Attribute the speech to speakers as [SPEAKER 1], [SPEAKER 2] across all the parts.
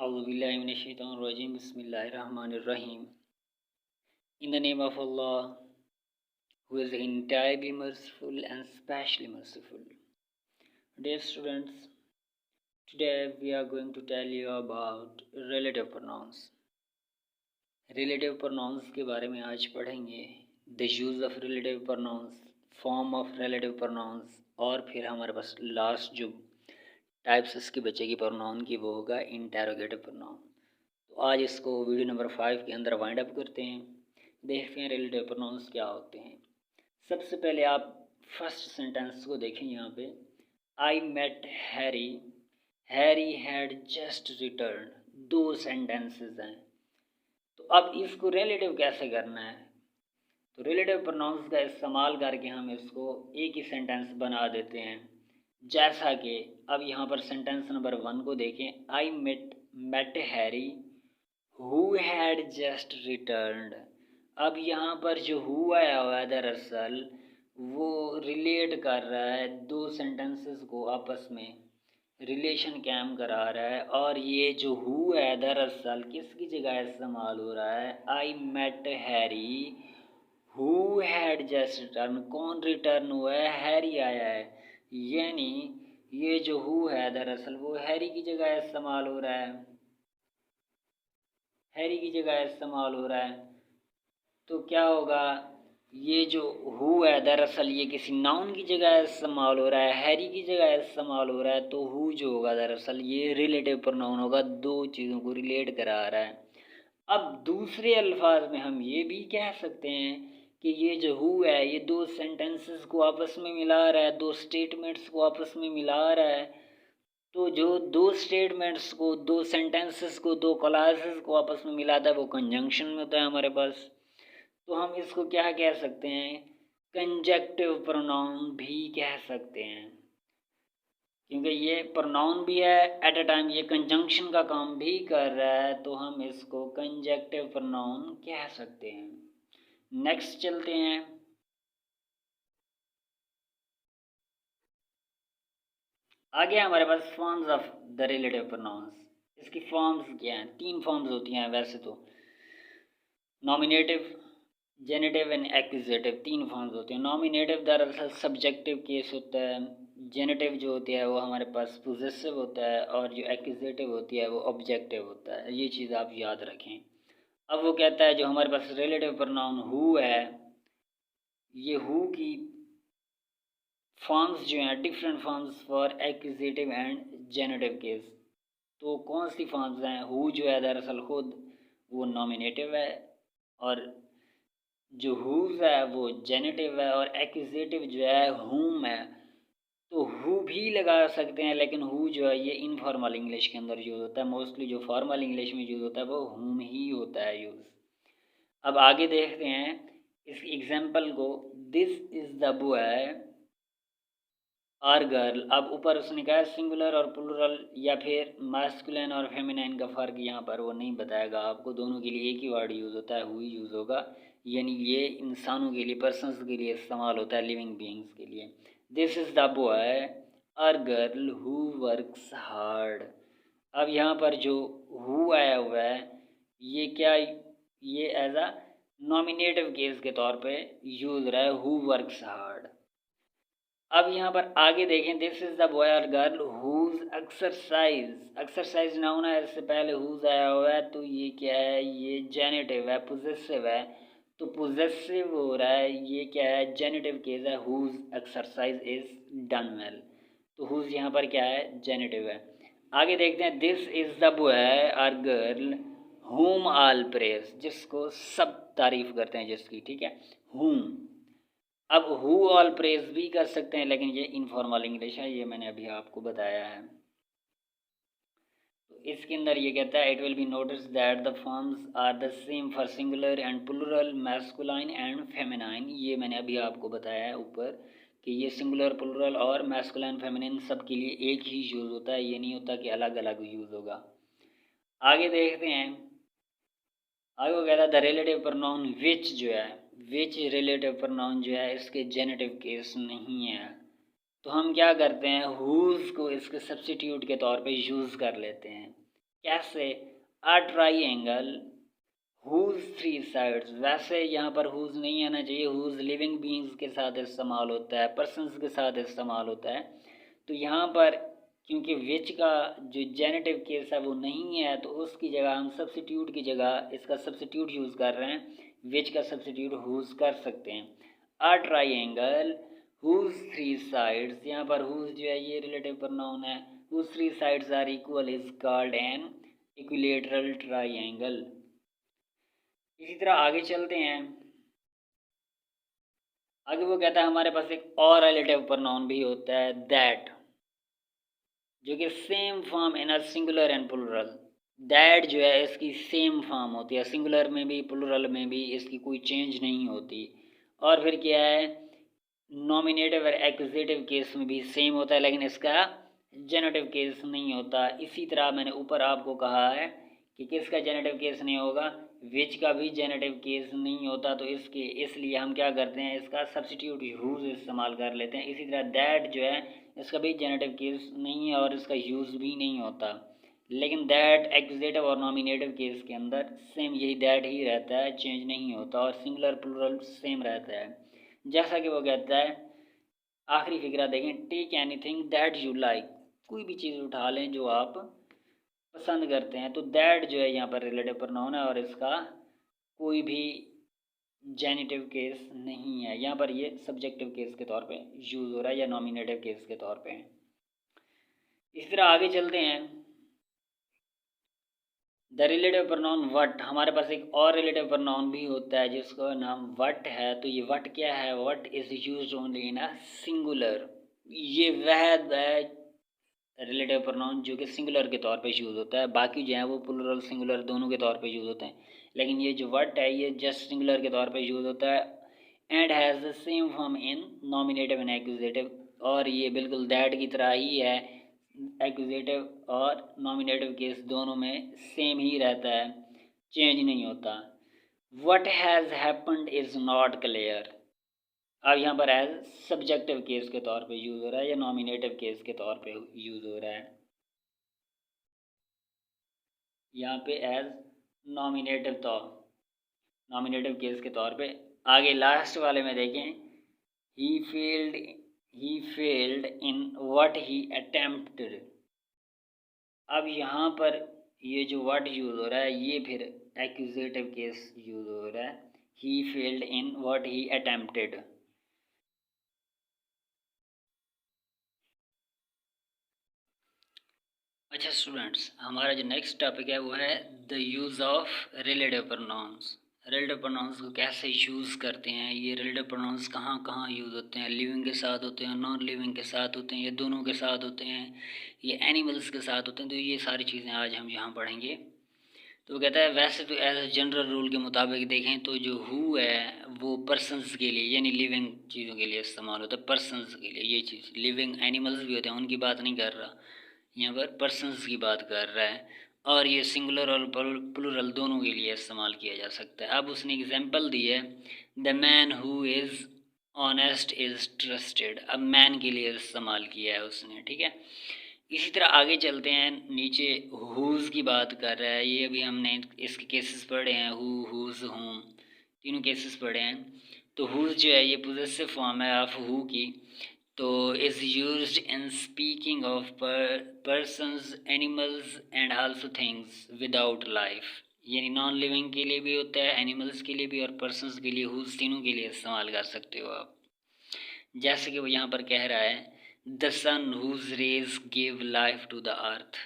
[SPEAKER 1] Auzubillahiminash-shaytanir-rajim. Bismillahir-Rahmanir-Rahim. In the name of Allah, who is entirely merciful and specially merciful. Dear students, today we are going to tell you about relative pronouns. Relative pronouns के बारे में आज पढ़ेंगे. The use of relative pronouns, form of relative pronouns, और फिर हमारे पास last जो types इसकी बचेगी प्रोनाउन की वो होगा इंटेरोगेटिव प्रोनाउन. तो आज इसको वीडियो नंबर 5 के अंदर वाइंड अप करते हैं. देखते हैं रिलेटिव प्रोनाउंस क्या होते हैं. सबसे पहले आप फर्स्ट सेंटेंस को देखें. यहाँ पे I met Harry, Harry had just return. दो सेंटेंसेस हैं. तो अब इसको रिलेटिव कैसे करना है. तो रिलेटिव प्रोनाउंस का इस्तेमाल करके हम इसको एक ही सेंटेंस बना देते हैं. जैसा कि अब यहाँ पर सेंटेंस नंबर 1 को देखें. I met Harry who had just returned. अब यहाँ पर जो हु आया हुआ है दरअसल वो रिलेट कर रहा है दो सेंटेंसेस को, आपस में रिलेशन कायम करा रहा है. और ये जो हु है दरअसल किसकी जगह इस्तेमाल हो रहा है. I met Harry who had just return. कौन रिटर्न हुआ है. हैरी आया है. यानी ये जो हु है दरअसल वो हैरी की जगह इस्तेमाल हो रहा है. हैरी की जगह इस्तेमाल हो रहा है. तो क्या होगा. ये जो हु है दरअसल ये किसी नाउन की जगह इस्तेमाल हो रहा है, हैरी की जगह इस्तेमाल हो रहा है. तो हु जो होगा दरअसल ये रिलेटिव प्रोनाउन होगा, दो चीज़ों को रिलेट करा रहा है. अब दूसरे अल्फाज में हम ये भी कह सकते हैं कि ये जो हु है ये दो सेंटेंसेस को आपस में मिला रहा है, दो स्टेटमेंट्स को आपस में मिला रहा है. तो जो दो स्टेटमेंट्स को, दो सेंटेंसेस को, दो क्लासेस को आपस में मिलाता है वो कंजंक्शन में होता है हमारे पास. तो हम इसको क्या कह सकते हैं. कंजक्टिव प्रोनाउन भी कह सकते हैं, क्योंकि ये प्रोनाउन भी है एट अ टाइम ये कंजंक्शन का काम भी कर रहा है. तो हम इसको कंजक्टिव प्रोनाउन कह सकते हैं. नेक्स्ट चलते हैं. आगे हमारे पास forms of the relative pronouns. इसकी फॉर्म्स क्या हैं. 3 फॉर्म्स होती हैं वैसे तो. Nominative, genitive and accusative 3 forms होती हैं. नॉमिनेटिव दरअसल सब्जेक्टिव केस होता है. जेनेटिव जो होती है वो हमारे पास पोजेसिव होता है. और जो एक्यूजेटिव होती है वो ऑब्जेक्टिव होता है. ये चीज़ आप याद रखें. अब वो कहता है जो हमारे पास रिलेटिव प्रोनाउन हु है, ये हु की फॉर्म्स जो हैं different forms for accusative and generative case. तो कौन सी फॉर्म्स हैं. हु जो है दरअसल खुद वो नॉमिनेटिव है, और जो हुज है वो जेनेटिव है, और एक्यूजेटिव जो है हुम है. तो हु भी लगा सकते हैं, लेकिन हु जो है ये इनफॉर्मल इंग्लिश के अंदर यूज़ होता है. मोस्टली जो फॉर्मल इंग्लिश में यूज़ होता है वो हुम ही होता है यूज़. अब आगे देखते हैं इस एग्जाम्पल को. दिस इज़ द बॉय और गर्ल. अब ऊपर उसने कहा सिंगुलर और प्लूरल या फिर मास्कुलिन और फेमिनाइन का फ़र्क यहाँ पर वो नहीं बताएगा आपको. दोनों के लिए एक ही वर्ड यूज़ होता है, हु यूज़ होगा. यानी ये इंसानों के लिए, पर्सन्स के लिए इस्तेमाल होता है, लिविंग बीइंग्स के लिए. दिस इज़ द बॉय और गर्ल हु वर्क्स हार्ड. अब यहाँ पर जो हु आया हुआ है ये क्या, ये एज अ नॉमिनेटिव केस के तौर पे यूज़ रहा है, हु वर्क्स हार्ड. अब यहाँ पर आगे देखें. दिस इज़ द बॉय और girl whose exercise. Exercise noun है, इससे पहले हुज आया हुआ है. तो ये क्या है, ये जेनेटिव है, पोजेसिव है. तो पोजेसिव हो रहा है, ये क्या है, जेनेटिव केस है. Whose exercise is done well. तो हुज यहाँ पर क्या है, जेनेटिव है. आगे देखते हैं. दिस इज़ द बॉय और गर्ल हुम ऑल प्रेज. जिसको सब तारीफ़ करते हैं, जिसकी, ठीक है, हुम. अब हु ऑल प्रेज भी कर सकते हैं, लेकिन ये इनफॉर्मल इंग्लिश है, ये मैंने अभी आपको बताया है. तो इसके अंदर ये कहता है it will be notice that the forms are the same for singular and plural, masculine and feminine. ये मैंने अभी आपको बताया है ऊपर कि ये सिंगुलर, प्लूरल और मैस्कुलाइन, फेमिनाइन सब के लिए एक ही यूज़ होता है. ये नहीं होता कि अलग अलग यूज़ होगा. आगे देखते हैं. आगे वो कहता है द रिलेटिव प्रोनाउन विच जो है, विच रिलेटिव प्रोनाउन जो है इसके जेनेटिव केस नहीं है. तो हम क्या करते हैं, हुज को इसके सब्स्टिट्यूट के तौर पे यूज़ कर लेते हैं. कैसे? A triangle whose three sides, वैसे यहाँ पर हुज नहीं आना चाहिए, हुज लिविंग बींग्स के साथ इस्तेमाल होता है, पर्सनस के साथ इस्तेमाल होता है। तो यहाँ पर क्योंकि विच का जो जेनेटिव केस है वो नहीं है, तो उसकी जगह हम सब्स्टिट्यूट की जगह इसका सब्स्टिट्यूट यूज़ कर रहे हैं, विच का सब्स्टिट्यूट हुज कर सकते हैं। A triangle whose three sides, यहाँ पर हुज जो है ये रिलेटिव प्रोनाउन है, whose three sides are equal is called an equilateral triangle. इसी तरह आगे चलते हैं। आगे वो कहता है हमारे पास एक और रिलेटिव प्रोनाउन भी होता है दैट, जो कि same form in a singular and plural. That जो है इसकी सेम फॉर्म होती है, सिंगुलर में भी प्लुरल में भी इसकी कोई चेंज नहीं होती। और फिर क्या है, नॉमिनेटिव और एक्विजिटिव केस में भी सेम होता है, लेकिन इसका जेनेटिव केस नहीं होता। इसी तरह मैंने ऊपर आपको कहा है कि किसका जेनेटिव केस नहीं होगा, विच का भी जेनेटिव केस नहीं होता। तो इसलिए हम क्या करते हैं, इसका सब्स्टिट्यूट यूज़ इस्तेमाल कर लेते हैं। इसी तरह दैट जो है इसका भी जेनेटिव केस नहीं है और इसका यूज़ भी नहीं होता, लेकिन दैट एक्विजिटिव और नॉमिनेटिव केस के अंदर सेम यही दैट ही रहता है, चेंज नहीं होता, और सिंगुलर प्लुरल सेम रहता है। जैसा कि वो कहता है, आखिरी फिक्रा देखें, take anything that you like, कोई भी चीज़ उठा लें जो आप पसंद करते हैं। तो दैट जो है यहाँ पर रिलेटिव प्रोनाउन है और इसका कोई भी जेनिटिव केस नहीं है, यहाँ पर ये सब्जेक्टिव केस के तौर पे यूज़ हो रहा है या नॉमिनेटिव केस के तौर पे। इस तरह आगे चलते हैं। द रिलेटिव प्रोनाउन वट, हमारे पास एक और रिलेटिव प्रोनाउन भी होता है जिसका नाम वट है। तो ये वट क्या है, what is use only in a singular, ये वह रिलेटिव प्रोनाउन जो कि सिंगुलर के तौर पे यूज़ होता है, बाकी जो है वो प्लुरल सिंगुलर दोनों के तौर पे यूज़ होते हैं, लेकिन ये जो वट है ये जस्ट सिंगुलर के तौर पे यूज़ होता है। And has the same form in nominative and एक्विजिटिव, और ये बिल्कुल दैट की तरह ही है, एक्विजिटिव और नॉमिनेटिव केस दोनों में सेम ही रहता है, चेंज नहीं होता। What has happened is not clear, अब यहाँ पर एज सब्जेक्टिव केस के तौर पे यूज़ हो रहा है या नॉमिनेटिव केस के तौर पे यूज़ हो रहा है, यहाँ पे एज नॉमिनेटिव नॉमिनेटिव केस के तौर पे। आगे लास्ट वाले में देखें, he failed in what he attempted, अब यहाँ पर ये जो व्हाट यूज़ हो रहा है ये फिर एक्यूजेटिव केस यूज़ हो रहा है, he failed in what he attempted. अच्छा स्टूडेंट्स, हमारा जो नेक्स्ट टॉपिक है वो है the use of relative pronouns. Relative pronouns को कैसे यूज़ करते हैं, ये रिलेटिव प्रोनाउंस कहाँ कहाँ यूज़ होते हैं, लिविंग के साथ होते हैं, नॉन लिविंग के साथ होते हैं, ये दोनों के साथ होते हैं, ये एनिमल्स के साथ होते हैं। तो ये सारी चीज़ें आज हम यहाँ पढ़ेंगे। तो वो कहता है वैसे तो एज ए जनरल रूल के मुताबिक देखें तो जो हु है वो पर्सनस के लिए यानी लिविंग चीज़ों के लिए इस्तेमाल होता है, पर्सनस के लिए। ये चीज़ लिविंग एनिमल्स भी होते हैं, उनकी बात नहीं कर रहा, यहाँ पर पर्सनस की बात कर रहा है, और ये सिंगुलर और प्लुरल दोनों के लिए इस्तेमाल किया जा सकता है। अब उसने एग्जांपल दी है, the man who is honest is trusted, अब मैन के लिए इस्तेमाल किया है उसने, ठीक है। इसी तरह आगे चलते हैं, नीचे हुज़ की बात कर रहा है, ये अभी हमने इसके केसेस पढ़े हैं, हु, हुज़, हुम, तीनों केसेस पढ़े हैं। तो हुज़ जो है ये पोजेसिव फॉर्म है ऑफ हु की, तो is used in speaking of persons, animals and also things without life, यानी नॉन लिविंग के लिए भी होता है, एनिमल्स के लिए भी और पर्सन्स के लिए, हुज़ तीनों के लिए इस्तेमाल कर सकते हो आप। जैसे कि वो यहाँ पर कह रहा है, the sun whose rays give life to the earth,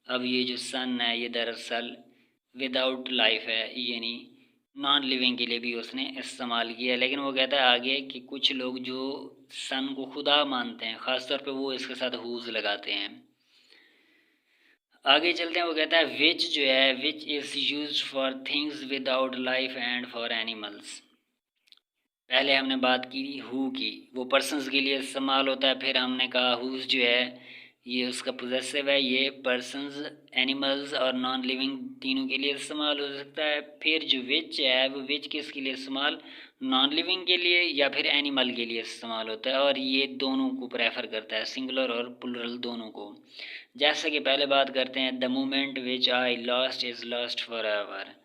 [SPEAKER 1] अब ये जो सन है ये दरअसल विदाउट लाइफ है, यानी नॉन लिविंग के लिए भी उसने इस्तेमाल किया। लेकिन वो कहता है आगे कि कुछ लोग जो सन को खुदा मानते हैं ख़ासतौर पे वो इसके साथ हुज लगाते हैं। आगे चलते हैं, वो कहता है विच जो है, which is use for things without life and for animals. पहले हमने बात की हु की, वो पर्सन्स के लिए इस्तेमाल होता है, फिर हमने कहा हुज जो है ये उसका पोजेसिव है, ये पर्सन्स, एनिमल्स और नॉन लिविंग तीनों के लिए इस्तेमाल हो सकता है। फिर जो विच है वो विच किसके लिए इस्तेमाल, नॉन लिविंग के लिए या फिर एनिमल के लिए इस्तेमाल होता है, और ये दोनों को प्रेफर करता है, सिंगुलर और प्लुरल दोनों को। जैसे कि पहले बात करते हैं, the moment which I lost is lost for ever.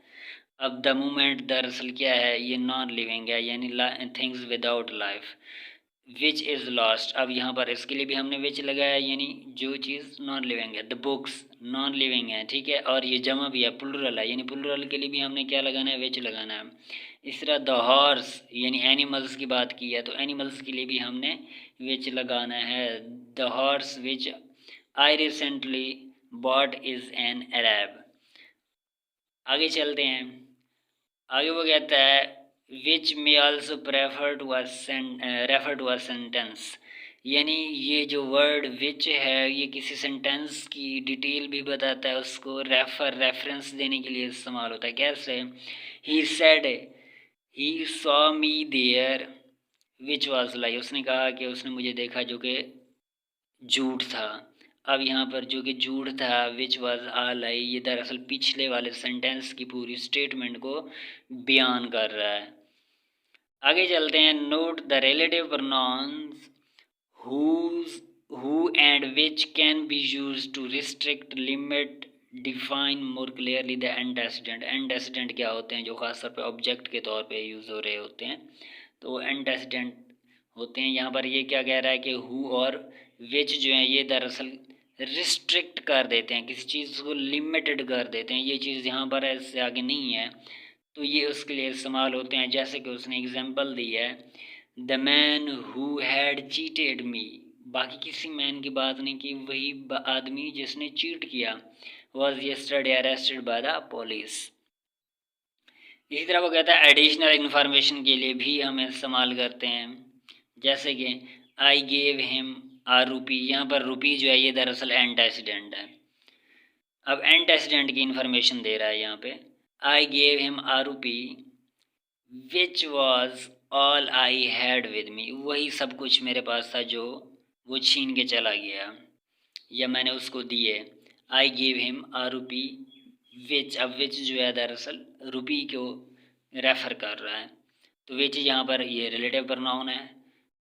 [SPEAKER 1] अब द मोमेंट दरअसल क्या है, ये नॉन लिविंग है, यानी things without life. Which is lost, अब यहाँ पर इसके लिए भी हमने विच लगाया, यानी जो चीज़ नॉन लिविंग है। द बुक्स नॉन लिविंग है, ठीक है, और ये जमा भी है, प्लुरल है, यानी प्लुरल के लिए भी हमने क्या लगाना है, विच लगाना है। इस तरह द हॉर्स यानी एनिमल्स की बात की है, तो एनिमल्स के लिए भी हमने विच लगाना है। The horse which I recently bought is an Arab. आगे चलते हैं, आगे वो कहता है which may also refer to a sentence, यानी ये जो वर्ड विच है ये किसी सेंटेंस की डिटेल भी बताता है, उसको रेफरेंस देने के लिए इस्तेमाल होता है। कैसे, he said he saw me there which was lie, उसने कहा कि उसने मुझे देखा जो कि झूठ था। अब यहाँ पर जो कि झूठ था, विच वाज आ लाई, ये दरअसल पिछले वाले सेंटेंस की पूरी स्टेटमेंट को बयान कर रहा है। आगे चलते हैं, note the relative pronounce whose who and which can be used to restrict limit define more clearly the antecedent। antecedent क्या होते हैं, जो खास तौर पे ऑब्जेक्ट के तौर पे यूज़ हो रहे होते हैं, तो antecedent होते हैं। यहाँ पर ये क्या कह रहा है कि who और which जो है ये दरअसल रिस्ट्रिक्ट कर देते हैं, किसी चीज़ को लिमिटेड कर देते हैं, ये चीज़ यहाँ पर है, इससे आगे नहीं है, तो ये उसके लिए इस्तेमाल होते हैं। जैसे कि उसने एग्जांपल दी है, the man who had cheated मी, बाकी किसी मैन की बात नहीं की, वही आदमी जिसने चीट किया, was yesterday arrested by the police. इसी तरह वो कहता है एडिशनल इन्फॉर्मेशन के लिए भी हम इस्तेमाल करते हैं, जैसे कि आई गेव हिम आ रुपी, यहाँ पर रुपी जो है ये दरअसल एंटेसिडेंट है। अब एंटेसिडेंट की इन्फॉर्मेशन दे रहा है यहाँ पे, I gave him a rupee which was all I had with me, वही सब कुछ मेरे पास था जो वो छीन के चला गया या मैंने उसको दिए। I give him a rupee विच, अब विच जो है दरअसल रुपी को रेफ़र कर रहा है, तो विच यहाँ पर ये रिलेटिव प्रोनाउन है,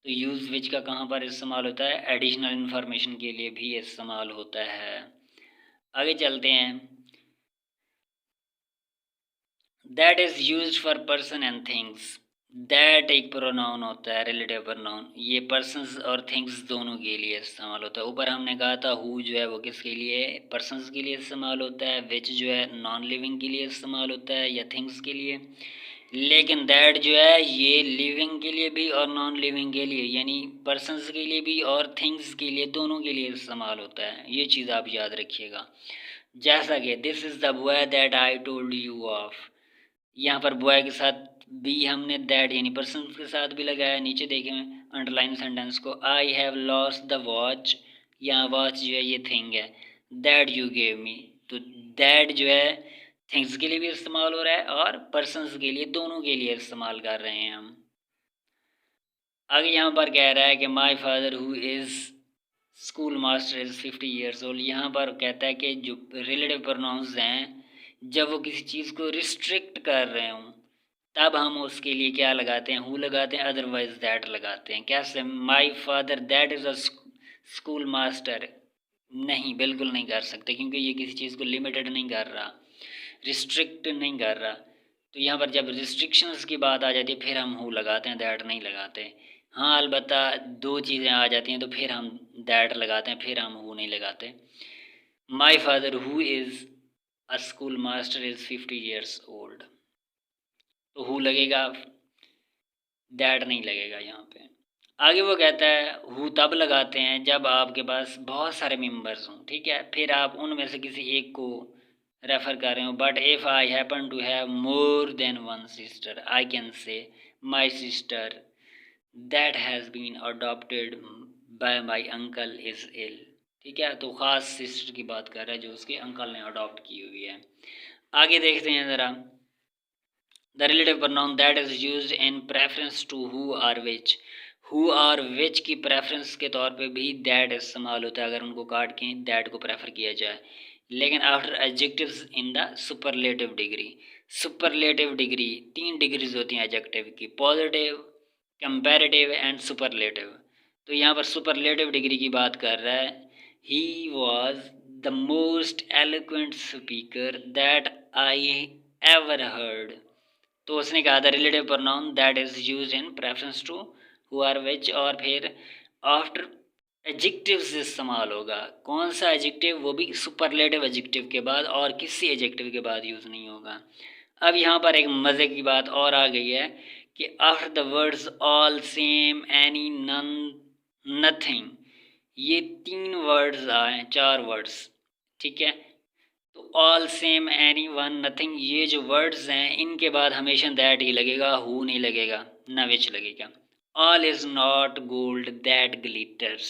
[SPEAKER 1] तो यूज़ विच का कहाँ पर इस्तेमाल होता है, एडिशनल इन्फॉर्मेशन के लिए भी इस्तेमाल होता है। आगे चलते हैं, that is used for person and things. That एक प्रोनाउन होता है, रिलेटिव प्रोनाउन, ये पर्सन्स और थिंग्स दोनों के लिए इस्तेमाल होता है। ऊपर हमने कहा था हु जो है वो किसके लिए, पर्सन्स के लिए इस्तेमाल होता है, विच जो है नॉन लिविंग के लिए इस्तेमाल होता है या थिंग्स के लिए, लेकिन दैट जो है ये लिविंग के लिए भी और नॉन लिविंग के लिए, यानी पर्सन्स के लिए भी और थिंग्स के लिए, दोनों के लिए इस्तेमाल होता है। ये चीज़ आप याद रखिएगा। जैसा कि this is the boy that I told you of, यहाँ पर बॉय के साथ भी हमने दैट यानी पर्सन के साथ भी लगाया। नीचे देखें अंडरलाइन सेंटेंस को, I have lost the watch, यहाँ वॉच जो है ये थिंग है, दैट यू गेव मी, तो दैट जो है थिंग्स के लिए भी इस्तेमाल हो रहा है और पर्सन्स के लिए, दोनों के लिए इस्तेमाल कर रहे हैं हम। आगे यहाँ पर कह रहा है कि my father who is school master is 50 years old, यहाँ पर कहता है कि जो रिलेटिव प्रोनाउंस हैं जब वो किसी चीज़ को रिस्ट्रिक्ट कर रहे हों तब हम उसके लिए क्या लगाते हैं, हु लगाते हैं, अदरवाइज दैट लगाते हैं। कैसे, my father that is a school master, नहीं बिल्कुल नहीं कर सकते, क्योंकि ये किसी चीज़ को लिमिटेड नहीं कर रहा, रिस्ट्रिक्ट नहीं कर रहा। तो यहाँ पर जब रिस्ट्रिक्शंस की बात आ जाती है फिर हम हु लगाते हैं, दैट नहीं लगाते। हाँ अलबत्ता दो चीज़ें आ जाती हैं तो फिर हम दैट लगाते हैं, फिर हम हु नहीं लगाते। My father who is a school master is 50 years old, तो हु लगेगा, दैट नहीं लगेगा यहाँ पे। आगे वो कहता है हु तब लगाते हैं जब आपके पास बहुत सारे मेंबर्स हों, ठीक है, फिर आप उनमें से किसी एक को रेफ़र कर रहे हो। But if I happen to have more than one sister, I can say my sister that has been adopted by my uncle is ill, ठीक है, तो ख़ास सिस्टर की बात कर रहा है जो उसके अंकल ने अडॉप्ट की हुई है। आगे देखते हैं ज़रा, the relative pronoun that is used in preference to who और विच, हु और विच की प्रेफरेंस के तौर पे भी दैट इस्तेमाल होता है, अगर उनको काट के दैट को प्रेफर किया जाए, लेकिन after adjectives in the superlative degree. Superlative degree 3 degrees होती हैं एडजेक्टिव की, पॉजिटिव, कंपैरेटिव एंड सुपरलेटिव। तो यहाँ पर सुपरलेटिव डिग्री की बात कर रहा है, he was the most eloquent speaker that I ever heard. तो उसने कहा था relative pronoun that is use in preference to who are which, और फिर आफ्टर एडजेक्टिव से इस्तेमाल होगा। कौन सा एडजेक्टिव? वो भी सुपरलेटिव एडजेक्टिव के बाद, और किसी एडजेक्टिव के बाद यूज़ नहीं होगा। अब यहाँ पर एक मज़े की बात और आ गई है कि after the words all, same, any, none, nothing, ये 3 वर्ड्स आए, 4 वर्ड्स, ठीक है। तो all, same, any, one, nothing, ये जो वर्ड्स हैं इनके बाद हमेशा दैट ही लगेगा, हु नहीं लगेगा, ना विच लगेगा। All is not gold that glitters,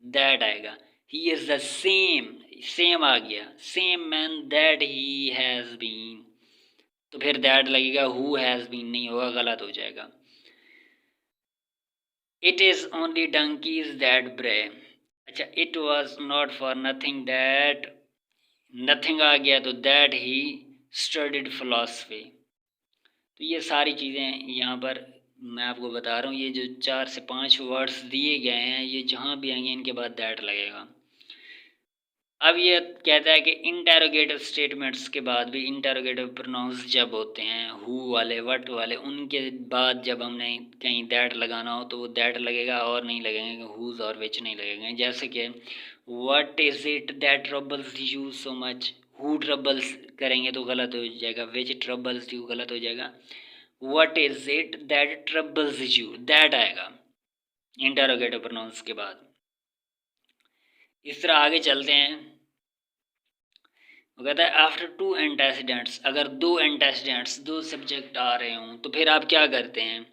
[SPEAKER 1] that आएगा। He is the same, same आ गया, same man that he has been, तो फिर दैट लगेगा, हु हैज़ बीन नहीं होगा, गलत हो जाएगा। It is only donkeys that bray, अच्छा, it was not for nothing that, nothing आ गया तो दैट ही स्टडीड फिलॉसफी। तो ये सारी चीज़ें यहाँ पर मैं आपको बता रहा हूँ, ये जो 4 से 5 वर्ड्स दिए गए हैं, ये जहाँ भी आएंगे इनके बाद दैट लगेगा। अब ये कहता है कि इंटेरोगेटिव स्टेटमेंट्स के बाद भी इंटेरोगेटिव प्रोनाउंस जब होते हैं हु वाले, व्हाट वाले, उनके बाद जब हमने कहीं दैट लगाना हो तो वो दैट लगेगा और नहीं लगेंगे हुज और विच नहीं लगेंगे। जैसे कि what is it that troubles you so much, who troubles करेंगे तो गलत हो जाएगा, विच ट्रबल्स यू गलत हो जाएगा, what is it that troubles you, that आएगा इंटेरोगेटिव प्रोनाउंस के बाद। इस तरह आगे चलते हैं। वो कहता है आफ्टर 2 एंटेसिडेंट्स, अगर 2 एंटेसिडेंट्स, 2 सब्जेक्ट आ रहे हों तो फिर आप क्या करते हैं?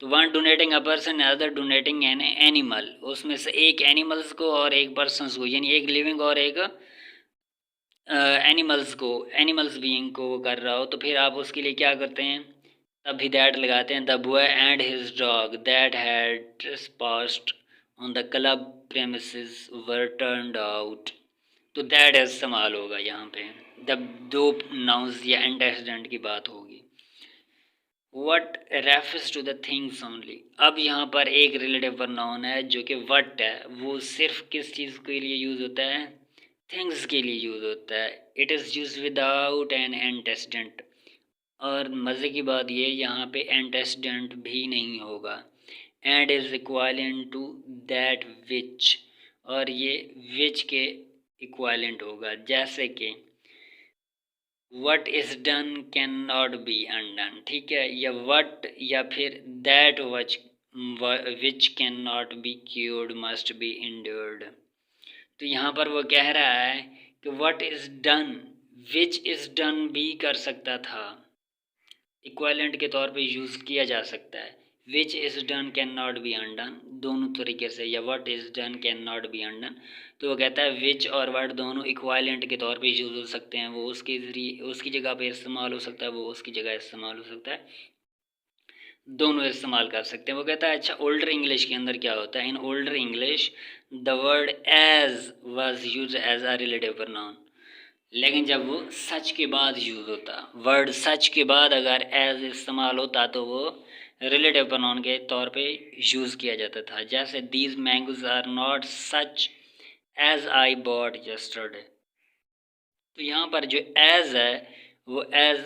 [SPEAKER 1] तो one donating a person, other donating an animal, उसमें से एक एनिमल्स को और एक पर्सनस को, यानी एक लिविंग और एक एनिमल्स को, एनिमल्स बीइंग को वो कर रहा हो, तो फिर आप उसके लिए क्या करते हैं? तब भी दैट लगाते हैं। The boy and his dog that had ट्रेसपास्ड on the club premises were turned out, तो दैट इस्तेमाल होगा यहाँ पे जब 2 नाउन्स या एंटेसिडेंट की बात होगी। What refers to the things only, अब यहाँ पर एक रिलेटिव प्रोनाउन है जो कि वट है, वो सिर्फ किस चीज़ के लिए यूज़ होता है? थिंग्स के लिए यूज़ होता है। It is use without an antecedent, और मज़े की बात ये यहाँ पे एंटेसिडेंट भी नहीं होगा। And is equivalent to that which, और ये विच के इक्वालेंट होगा। जैसे कि what is done can not be undone, ठीक है, या वट, या फिर that which can not be cured must be endured. तो यहाँ पर वो कह रहा है कि what is done, which is done भी कर सकता था, इक्वालेंट के तौर पे यूज़ किया जा सकता है। विच is done can not be undone दोनों तरीके से, या what is done can not be undone. तो वो कहता है विच और व्हाट दोनों इक्वालेंट के तौर पे यूज़ हो सकते हैं, वो उसके ज़रिए उसकी जगह पे इस्तेमाल हो सकता है, वो उसकी जगह इस्तेमाल हो सकता है, दोनों इस्तेमाल कर सकते हैं। वो कहता है अच्छा ओल्डर इंग्लिश के अंदर क्या होता है? In older English the word as was use as a relative pronoun, लेकिन जब वो सच के बाद यूज़ होता, वर्ड सच के बाद अगर एज इस्तेमाल होता तो वो रिलेटिव प्रोनाउन के तौर पे यूज़ किया जाता था। जैसे these mangoes are not such as I bought yesterday, तो यहाँ पर जो एज है वो एज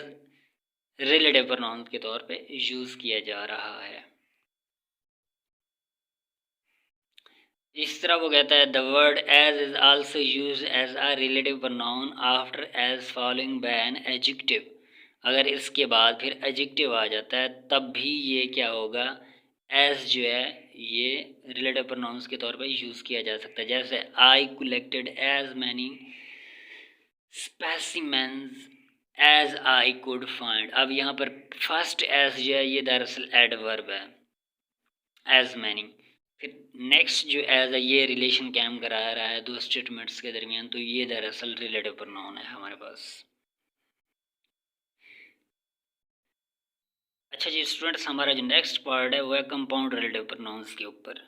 [SPEAKER 1] रिलेटिव प्रोनाउन के तौर पे यूज़ किया जा रहा है। इस तरह वो कहता है the word as is also use as a relative pronoun after as following by an adjective, अगर इसके बाद फिर एडजेक्टिव आ जाता है तब भी ये क्या होगा? एज जो है ये रिलेटिव प्रोनाउंस के तौर पर यूज़ किया जा सकता है। जैसे I collected as many specimens as I could find, अब यहाँ पर फर्स्ट एज जो है ये दरअसल एडवर्ब है, एज मैनी। फिर नेक्स्ट जो एज ये रिलेशन कैम करा रहा है 2 स्टेटमेंट्स के दरमियान, तो ये दरअसल रिलेटिव प्रोनाउन है हमारे पास। अच्छा जी स्टूडेंट्स, हमारा जो नेक्स्ट पार्ट है वो है कंपाउंड रिलेटिव प्रोनाउंस के ऊपर।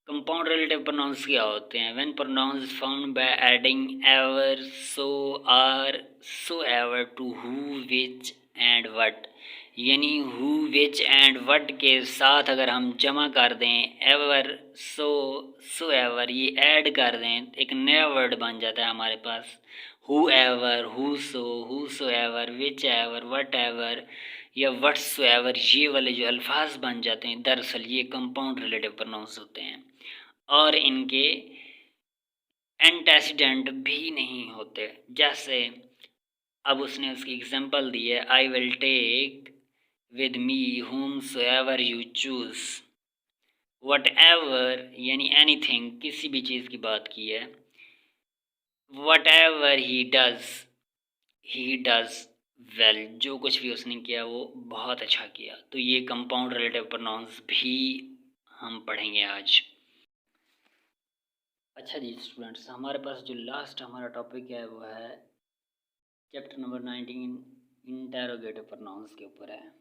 [SPEAKER 1] कंपाउंड रिलेटिव प्रोनाउंस क्या होते हैं? When pronouns found by adding ever, so, or, so ever to who, which and what, यानी हु, विच एंड वट के साथ अगर हम जमा कर दें एवर, सो, सो एवर, ये ऐड कर दें एक नया वर्ड बन जाता है हमारे पास। Who ever, who so ever, which ever, what ever या वट्स एवर, ये वाले जो अल्फाज बन जाते हैं दरअसल ये कंपाउंड रिलेटिव प्रोनाउंस होते हैं और इनके एंटेसिडेंट भी नहीं होते। जैसे अब उसने उसकी एग्जांपल दी है, I will take with me whom so ever you choose, whatever यानी एनीथिंग, किसी भी चीज़ की बात की है। Whatever he does well, जो कुछ भी उसने किया वो बहुत अच्छा किया। तो ये कंपाउंड रिलेटिव प्रोनाउंस भी हम पढ़ेंगे आज। अच्छा जी स्टूडेंट्स, हमारे पास जो लास्ट हमारा टॉपिक है वो है चैप्टर नंबर 19 इंटेरोगेटिव प्रोनाउंस के ऊपर है।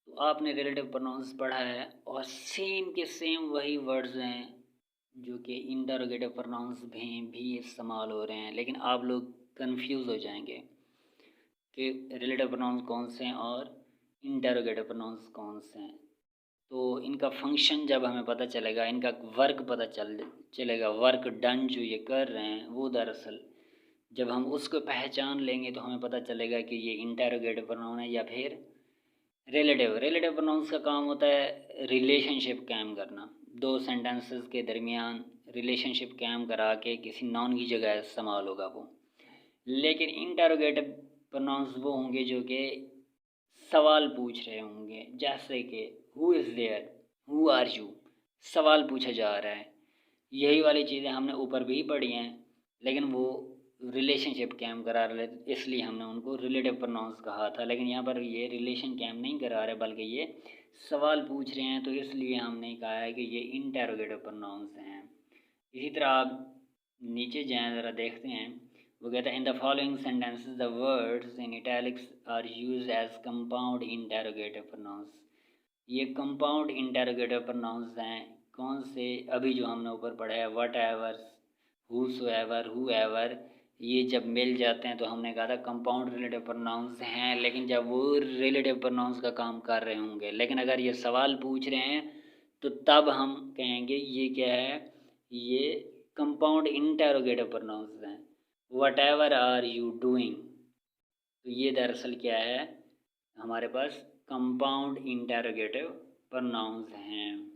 [SPEAKER 1] तो आपने रिलेटिव प्रोनाउंस पढ़ा है और सेम के सेम वही वर्ड्स हैं जो कि इंटेरोगेटिव प्रोनाउंस में भी इस्तेमाल हो रहे हैं, लेकिन आप लोग कंफ्यूज हो जाएंगे कि रिलेटिव प्रोनाउंस कौन से हैं और इंटेरोगेटिव प्रोनाउंस कौन से हैं। तो इनका फंक्शन जब हमें पता चलेगा, इनका वर्क पता चलेगा, वर्क डन जो ये कर रहे हैं वो दरअसल जब हम उसको पहचान लेंगे तो हमें पता चलेगा कि ये इंटेरोगेटिव प्रोनाउन है या फिर रिलेटिव प्रोनाउंस का काम होता है रिलेशनशिप कायम करना, दो सेंटेंसेस के दरमियान रिलेशनशिप कायम करा के किसी नाउन की जगह इस्तेमाल होगा वो। लेकिन इंटेरोगेटिव प्रोनाउंस वो होंगे जो कि सवाल पूछ रहे होंगे, जैसे कि who is there, who are you, सवाल पूछा जा रहा है। यही वाली चीज़ें हमने ऊपर भी पढ़ी हैं, लेकिन वो रिलेशनशिप कैम करा रहे थे इसलिए हमने उनको रिलेटिव प्रोनाउंस कहा था। लेकिन यहाँ पर ये रिलेशन कैम नहीं करा रहे बल्कि ये सवाल पूछ रहे हैं, तो इसलिए हमने कहा है कि ये इंटेरोगेटिव प्रोनाउंस हैं। इसी तरह आप नीचे जाएँ ज़रा देखते हैं, वो कहता है in the following sentences the words in italics are used as compound interrogative pronouns. ये कंपाउंड इंटेरोगेटिव प्रोनाउंस हैं कौन से, अभी जो हमने ऊपर पढ़ा है वट एवर, हु एवर, ये जब मिल जाते हैं तो हमने कहा था कंपाउंड रिलेटिव प्रोनाउंस हैं, लेकिन जब वो रिलेटिव प्रोनाउंस का काम कर रहे होंगे। लेकिन अगर ये सवाल पूछ रहे हैं तो तब हम कहेंगे ये क्या है, ये कंपाउंड इंटेरोगेटिव प्रोनाउंस हैं। Whatever are you doing, तो ये दरअसल क्या है, हमारे पास कंपाउंड इंटेरोगेटिव प्रोनाउंस हैं।